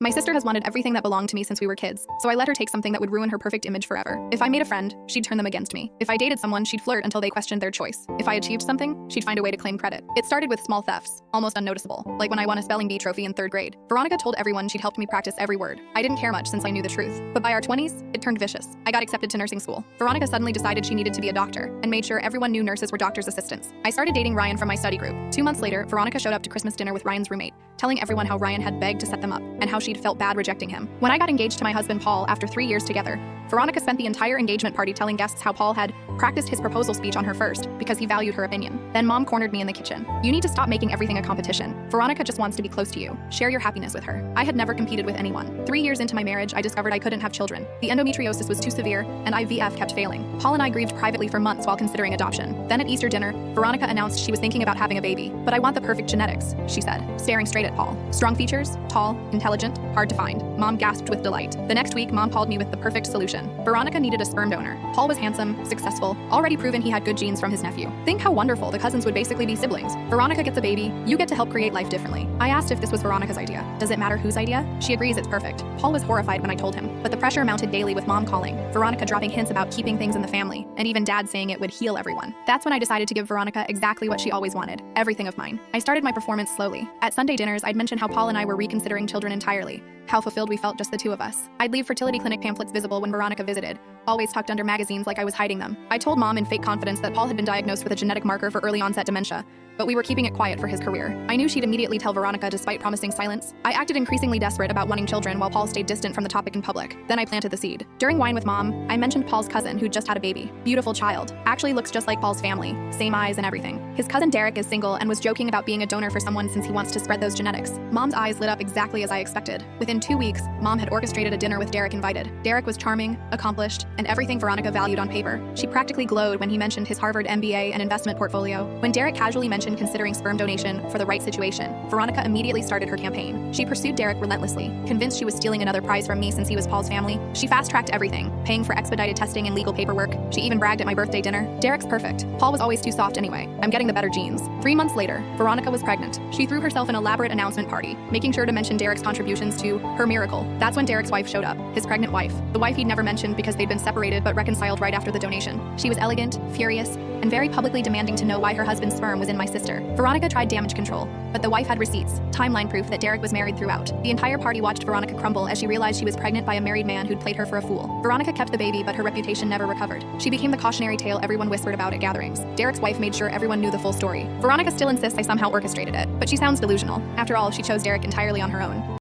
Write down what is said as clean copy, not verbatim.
My sister has wanted everything that belonged to me since we were kids, so I let her take something that would ruin her perfect image forever. If I made a friend, she'd turn them against me. If I dated someone, she'd flirt until they questioned their choice. If I achieved something, she'd find a way to claim credit. It started with small thefts, almost unnoticeable, like when I won a spelling bee trophy in 3rd grade. Veronica told everyone she'd helped me practice every word. I didn't care much since I knew the truth. But by our 20s, it turned vicious. I got accepted to nursing school. Veronica suddenly decided she needed to be a doctor, and made sure everyone knew nurses were doctor's assistants. I started dating Ryan from my study group. 2 months later, Veronica showed up to Christmas dinner with Ryan's roommate, telling everyone how Ryan had begged to set them up, and how she'd felt bad rejecting him. When I got engaged to my husband Paul after 3 years together, Veronica spent the entire engagement party telling guests how Paul had practiced his proposal speech on her first because he valued her opinion. Then Mom cornered me in the kitchen. You need to stop making everything a competition. Veronica just wants to be close to you. Share your happiness with her. I had never competed with anyone. 3 years into my marriage, I discovered I couldn't have children. The endometriosis was too severe, and IVF kept failing. Paul and I grieved privately for months while considering adoption. Then at Easter dinner, Veronica announced she was thinking about having a baby. But I want the perfect genetics, she said, staring straight at Paul. Strong features, tall, intelligent, hard to find. Mom gasped with delight. The next week, Mom called me with the perfect solution. Veronica needed a sperm donor. Paul was handsome, successful, already proven he had good genes from his nephew. Think how wonderful, the cousins would basically be siblings. Veronica gets a baby, you get to help create life differently. I asked if this was Veronica's idea. Does it matter whose idea? She agrees it's perfect. Paul was horrified when I told him, but the pressure mounted daily with Mom calling, Veronica dropping hints about keeping things in the family, and even Dad saying it would heal everyone. That's when I decided to give Veronica exactly what she always wanted, everything of mine. I started my performance slowly. At Sunday dinners, I'd mention how Paul and I were reconsidering children entirely, how fulfilled we felt just the two of us. I'd leave fertility clinic pamphlets visible when Veronica visited, always tucked under magazines like I was hiding them. I told Mom in fake confidence that Paul had been diagnosed with a genetic marker for early onset dementia, but we were keeping it quiet for his career. I knew she'd immediately tell Veronica despite promising silence. I acted increasingly desperate about wanting children while Paul stayed distant from the topic in public. Then I planted the seed. During wine with Mom, I mentioned Paul's cousin who'd just had a baby. Beautiful child. Actually looks just like Paul's family. Same eyes and everything. His cousin Derek is single and was joking about being a donor for someone since he wants to spread those genetics. Mom's eyes lit up exactly as I expected. Within 2 weeks, Mom had orchestrated a dinner with Derek invited. Derek was charming, accomplished, and everything Veronica valued on paper. She practically glowed when he mentioned his Harvard MBA and investment portfolio. When Derek casually mentioned considering sperm donation for the right situation, Veronica immediately started her campaign. She pursued Derek relentlessly, convinced she was stealing another prize from me since he was Paul's family. She fast-tracked everything, paying for expedited testing and legal paperwork. She even bragged at my birthday dinner. Derek's perfect. Paul was always too soft anyway. I'm getting the better genes. 3 months later, Veronica was pregnant. She threw herself an elaborate announcement party, making sure to mention Derek's contributions to her miracle. That's when Derek's wife showed up, his pregnant wife. The wife he'd never mentioned because they'd been separated but reconciled right after the donation. She was elegant, furious, and very publicly demanding to know why her husband's sperm was in my sister. Veronica tried damage control, but the wife had receipts, timeline proof that Derek was married throughout. The entire party watched Veronica crumble as she realized she was pregnant by a married man who'd played her for a fool. Veronica kept the baby, but her reputation never recovered. She became the cautionary tale everyone whispered about at gatherings. Derek's wife made sure everyone knew the full story. Veronica still insists I somehow orchestrated it, but she sounds delusional. After all, she chose Derek entirely on her own.